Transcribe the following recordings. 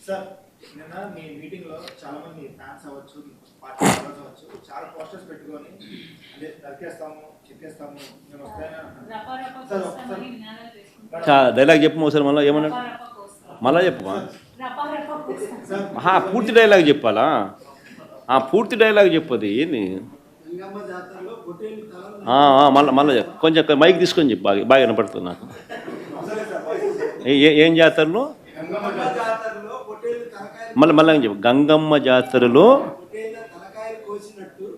Sir నిన్న మీ meeting లో చాలా మంది ఫ్యాన్స్ అవ్వచ్చు, పార్టీ మెంబర్స్ అవ్వచ్చు, చాలా పోస్టర్స్ పెట్టుకొని అంటే నరికేస్తాము, చెక్కేస్తాము, మేము వస్తాయని అంటున్నారు. డైలాగ్ చెప్పు ఒకసారి మళ్ళీ ఏమన్నా మళ్ళా చెప్పమా పూర్తి డైలాగ్ చెప్పాలా? పూర్తి డైలాగ్ చెప్పది ఏంది? మళ్ళీ కొంచెం మైక్ తీసుకొని చెప్పు, బాగా వినపడుతుంది నాకు. ఏం జాతరలో మళ్ళీ చెప్పు. గంగమ్మ జాతరలో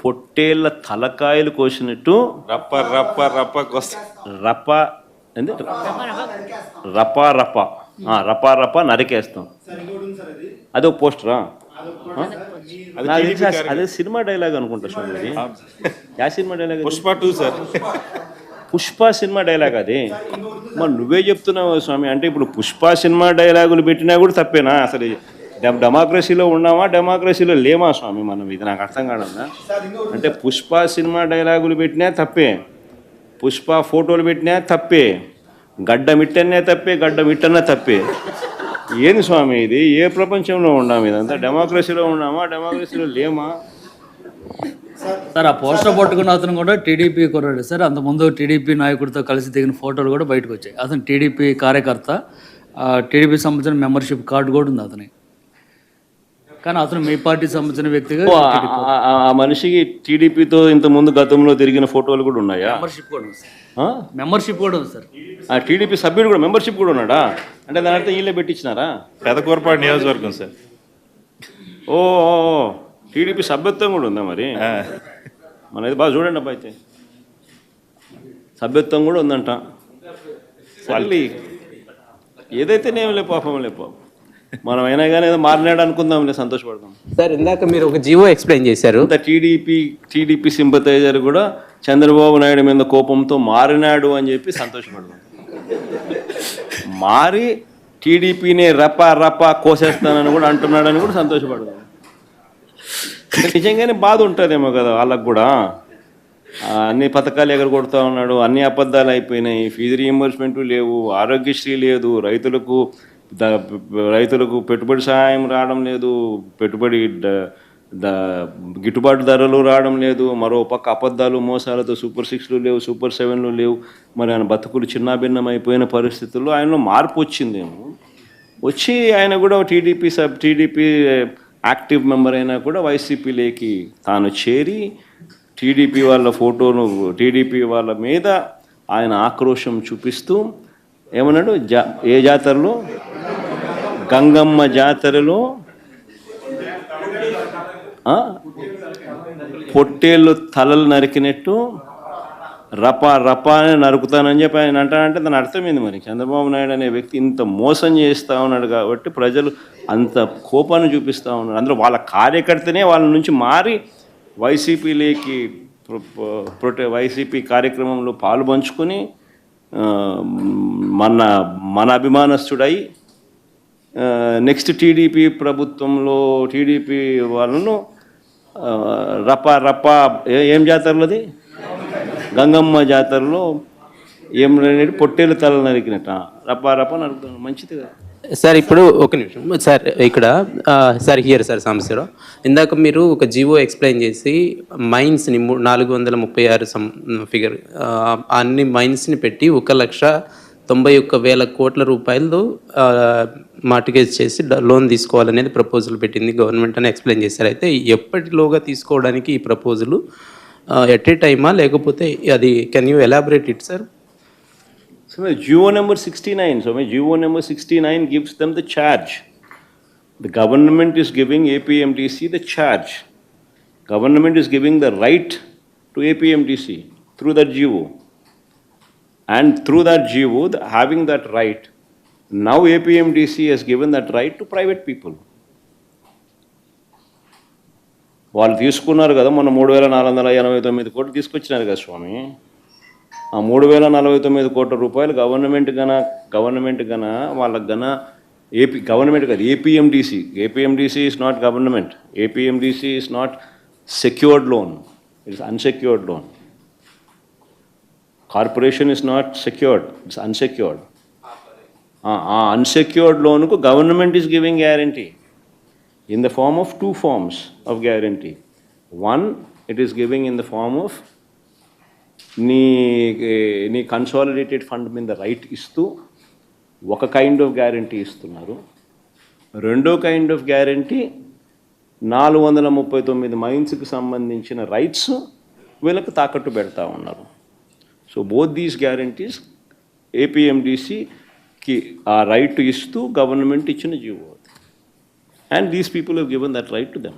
పొట్టేళ్ళ తలకాయలు కోసినట్టు రప్ప రప్ప రప్ప రప్ప ఏంది రపా రప రపా రప నరికేస్తాం. అదే ఒక పోస్టరా? అదే సినిమా డైలాగ్ అనుకుంటా స్వామి. యా cinema dialogue? Pushpa 2 sir. Pushpa cinema dialogue అది. మరి నువ్వే చెప్తున్నావు స్వామి. అంటే ఇప్పుడు పుష్ప సినిమా డైలాగులు పెట్టినా కూడా తప్పేనా? అసలు డెమోక్రసీలో ఉన్నామా, డెమోక్రసీలో లేమా స్వామి మనం? ఇది నాకు అర్థం కాదన్నా. అంటే పుష్ప సినిమా డైలాగులు పెట్టినా తప్పే, పుష్ప ఫోటోలు పెట్టినా తప్పే, గడ్డ మిట్టనే తప్పే, గడ్డ మిట్టనే తప్పే. ఏంది స్వామి ఇది? ఏ ప్రపంచంలో ఉన్నాము? ఇదంతా డెమోక్రసీలో ఉన్నామా, డెమోక్రసీలో లేమా? సార్ ఆ పోస్టర్ పట్టుకున్న అతను కూడా టీడీపీ కుర్రాడు సార్. అంతకుముందు టీడీపీ నాయకుడితో కలిసి దిగిన ఫోటోలు కూడా బయటకు వచ్చాయి. అతను టీడీపీ కార్యకర్త, టీడీపీ సంబంధించిన మెంబర్షిప్ కార్డు కూడా ఉంది అతని. కానీ అతను మీ పార్టీ సంబంధించిన వ్యక్తిగా ఆ మనిషికి టీడీపీతో ఇంతకుముందు గతంలో తిరిగిన ఫోటోలు కూడా ఉన్నాయా? మెంబర్షిప్ కూడా ఉంది సార్. మెంబర్షిప్ కూడా ఉంది సార్. ఆ టీడీపీ సభ్యుడు కూడా మెంబర్షిప్ కూడా ఉన్నాడా? అంటే దాని అర్థం వీళ్ళే పెట్టించినారా? పెదకూరపాడు నియోజకవర్గం సార్. ఓ టీడీపీ సభ్యత్వం కూడా ఉందా మరి? మనది బాగా చూడండి అబ్బా. అయితే సభ్యత్వం కూడా ఉందంట. మళ్ళీ ఏదైతేనేం లే పాపం, లే పాపం. మనం అయినా కానీ ఏదో మారినాడు అనుకుందాంలే, సంతోషపడదాం. సార్ ఇందాక మీరు ఒక జీవో ఎక్స్ప్లెయిన్ చేశారు. టీడీపీ సింపథైజర్ కూడా చంద్రబాబు నాయుడు మీద కోపంతో మారినాడు అని చెప్పి సంతోషపడదాం. మారి టీడీపీని రప కోసేస్తానని కూడా అంటున్నాడని కూడా సంతోషపడదాం. నిజంగానే బాధ ఉంటుందేమో కదా వాళ్ళకు కూడా. అన్ని పథకాలు ఎగరగొడతా ఉన్నాడు, అన్ని అబద్ధాలు అయిపోయినాయి, ఫీజు రీయింబర్స్మెంట్ లేవు, ఆరోగ్యశ్రీ లేదు, రైతులకు పెట్టుబడి సహాయం రావడం లేదు, పెట్టుబడి గిట్టుబాటు ధరలు రావడం లేదు, మరో పక్క అబద్ధాలు మోసాలతో సూపర్ 6లు లేవు, సూపర్ 7లు లేవు. మరి ఆయన బతుకులు చిన్నాభిన్నం అయిపోయిన పరిస్థితుల్లో ఆయనలో మార్పు వచ్చిందేమో. వచ్చి ఆయన కూడా టీడీపీ యాక్టివ్ మెంబర్ అయినా కూడా వైసీపీలోకి తాను చేరి టీడీపీ వాళ్ళ ఫోటోను, టీడీపీ వాళ్ళ మీద ఆయన ఆక్రోశం చూపిస్తూ ఏమన్నాడు? ఏ జాతరలో? గంగమ్మ జాతరలో పొట్టేళ్ళు తలలు నరికినట్టు రపా అని నరుకుతానని చెప్పి ఆయన అంటానంటే దాని అర్థమైంది. మరి చంద్రబాబు నాయుడు అనే వ్యక్తి ఇంత మోసం చేస్తూ ఉన్నాడు కాబట్టి ప్రజలు అంత కోపాన్ని చూపిస్తూ ఉన్నారు. అందులో వాళ్ళ కార్యకర్తనే వాళ్ళ నుంచి మారి వైసీపీలోకి వైసీపీ కార్యక్రమంలో పాలు పంచుకొని మన అభిమానస్తుడై నెక్స్ట్ టీడీపీ ప్రభుత్వంలో టీడీపీ వాళ్ళను రపా ఏం జాతరలోది? గంగమ్మ జాతరలో ఏం పొట్టేలు తల నరికినట్ట రపా నరుకుతాను. మంచిది కదా సార్. ఇప్పుడు ఒక నిమిషం సార్, ఇక్కడ సార్ హియర్ సార్ సమస్యలో ఇందాక మీరు ఒక జీవో ఎక్స్ప్లెయిన్ చేసి మైన్స్ని 436 ఫిగర్ అన్ని మైన్స్ని పెట్టి 1,91,000 కోట్ల రూపాయలు మార్టిగేజ్ చేసి లోన్ తీసుకోవాలనేది ప్రపోజల్ పెట్టింది గవర్నమెంట్ అని ఎక్స్ప్లెయిన్ చేశారు. అయితే ఎప్పటిలోగా తీసుకోవడానికి ఈ ప్రపోజల్? ఎట్ ఏ టైమా లేకపోతే అది can you elaborate it sir? So GO number 69. So GO number 69 gives them the charge. The government is giving APMTC the charge. Government is giving the right to APMTC through that GO. And through that GO, having that right, now APMTC has given that right to private people. వాళ్ళు తీసుకున్నారు కదా మొన్న 3,489 కోట్లు తీసుకొచ్చినారు కదా స్వామి. ఆ 3,049 కోట్ల రూపాయలు గవర్నమెంట్ గన వాళ్ళకి గవర్నమెంట్ కాదు, APMDC is not government. APMDC is not secured loan, it's unsecured loan. Corporation is not secured, it's unsecured. ఆ అన్సెక్యూర్డ్ లోన్కు government is giving guarantee. in the form of two forms of guarantee. One, it is giving in the form of నీ consolidated fund మీద right ఇస్తూ ఒక kind of guarantee ఇస్తున్నారు. రెండో kind of guarantee 439 మైన్స్కి సంబంధించిన rights వీళ్ళకి తాకట్టు పెడతా ఉన్నారు. సో బోత్ దీస్ గ్యారంటీస్ ఏపీఎండిసికి ఆ రైట్ ఇస్తూ గవర్నమెంట్ ఇచ్చిన GO. And these people have given that right to them.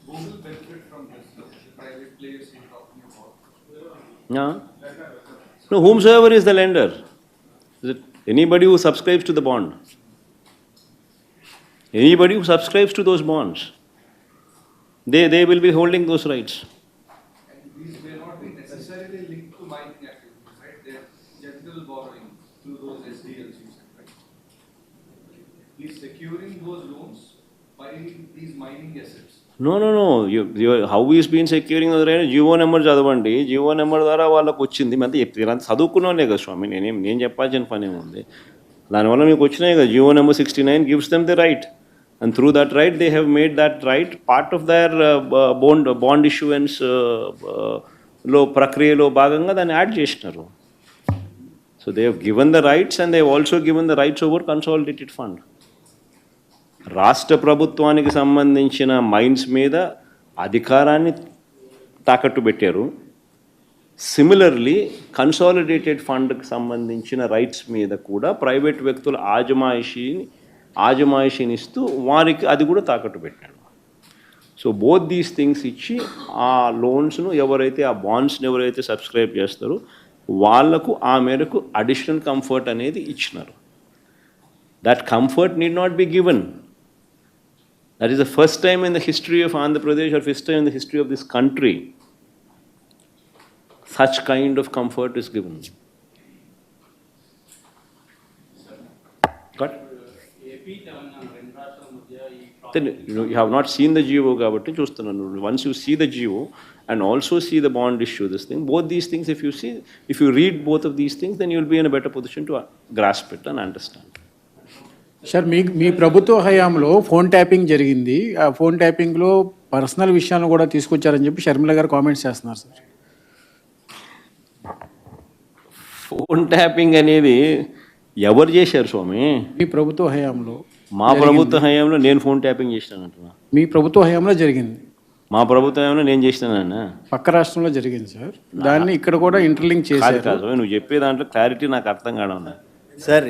Who will benefit from this? The private players you're talking about? Yeah. No, whomsoever is the lender. Is it anybody who subscribes to the bond? Anybody who subscribes to those bonds, they will be holding those rights. And these may not be necessarily linked to mining activities, right? They're general borrowing through those SDLs you said, right? He's securing those loans by these mining assets. No. How he's been securing the right? GO number చదవండి. GO number ద్వారా వాళ్ళకు వచ్చింది. అంటే చెప్తారు చదువుకున్నానే కదా స్వామి, నేను చెప్పాల్సిన పని ఏముంది. దానివల్ల మీకు వచ్చినాయి కదా. GO number 69 gives them the right. And through that right, they have made that right part of their bond issuance లో ప్రక్రియలో భాగంగా దాన్ని యాడ్ చేసినారు. So they have given the rights and they have also given the rights over consolidated fund. రాష్ట్ర ప్రభుత్వానికి సంబంధించిన mines మీద అధికారాన్ని తాకట్టు పెట్టారు. సిమిలర్లీ కన్సాలిడేటెడ్ ఫండ్కి సంబంధించిన రైట్స్ మీద కూడా ప్రైవేట్ వ్యక్తుల ఆజమాయిషీని ఇస్తూ వారికి అది కూడా తాకట్టు పెట్టాడు. సో బోత్ దీస్ థింగ్స్ ఇచ్చి ఆ లోన్స్ను ఎవరైతే ఆ బాండ్స్ని ఎవరైతే సబ్స్క్రైబ్ చేస్తారో వాళ్లకు ఆ మేరకు అడిషనల్ కంఫర్ట్ అనేది ఇచ్చినారు. That comfort need not be given. That is the first time in the history of Andhra Pradesh or first time in the history of this country such kind of comfort is given. Got? Then you have not seen the GO kabatti chustunanu. Once you see the GO and also see the bond issue, this thing, both these things, if you read both of these things, then you will be in a better position to grasp it and understand. Sir మీ ప్రభుత్వ హయాంలో phone tapping జరిగింది. ఆ phone ట్యాపింగ్లో personal విషయాలను కూడా తీసుకొచ్చారని చెప్పి షర్మిల గారు కామెంట్స్ చేస్తున్నారు సార్. ఫోన్ ట్యాపింగ్ అనేది ఎవరు చేశారు స్వామి? మీ ప్రభుత్వ హయాంలో. మా ప్రభుత్వ హయాంలో నేను ఫోన్ ట్యాపింగ్ చేసినానంటున్నా. మీ ప్రభుత్వ హయాంలో జరిగింది. మా ప్రభుత్వ హయాంలో నేను చేసినానన్నా. పక్క రాష్ట్రంలో జరిగింది సార్. దాన్ని ఇక్కడ కూడా ఇంటర్లింక్ చేశారు. కాదు నువ్వు చెప్పే దాంట్లో క్లారిటీ నాకు అర్థం కావడం. సార్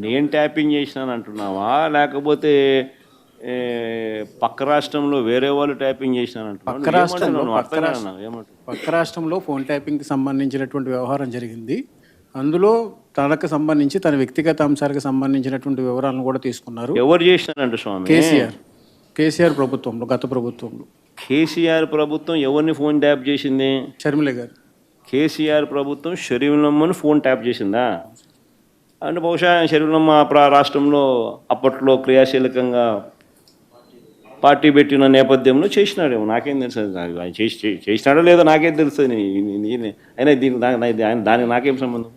నేను ట్యాపింగ్ చేసినాను అంటున్నావా, లేకపోతే పక్క రాష్ట్రంలో వేరే వాళ్ళు ట్యాపింగ్ చేసినాను అంటున్నావు? పక్క రాష్ట్రంలో ఫోన్ ట్యాపింగ్కి సంబంధించినటువంటి వ్యవహారం జరిగింది. అందులో తనకు సంబంధించి తన వ్యక్తిగత అంశాలకు సంబంధించినటువంటి వివరాలను కూడా తీసుకున్నారు. ఎవరు చేసినారంట స్వామి? కేసీఆర్ ప్రభుత్వంలో, గత ప్రభుత్వంలో. కేసీఆర్ ప్రభుత్వం ఎవరిని ఫోన్ ట్యాప్ చేసింది? షర్మిల గారు. కేసీఆర్ ప్రభుత్వం షరీఫ్లమ్మను ఫోన్ ట్యాప్ చేసిందా? అంటే బహుశా షరీఫ్లమ్మ రాష్ట్రంలో అప్పట్లో క్రియాశీలకంగా పార్టీ పెట్టిన నేపథ్యంలో చేసినాడేమో, నాకేం తెలుసు. చేసినాడో లేదో నాకేం తెలుస్తుంది. అయినా దానికి నాకేం సంబంధం?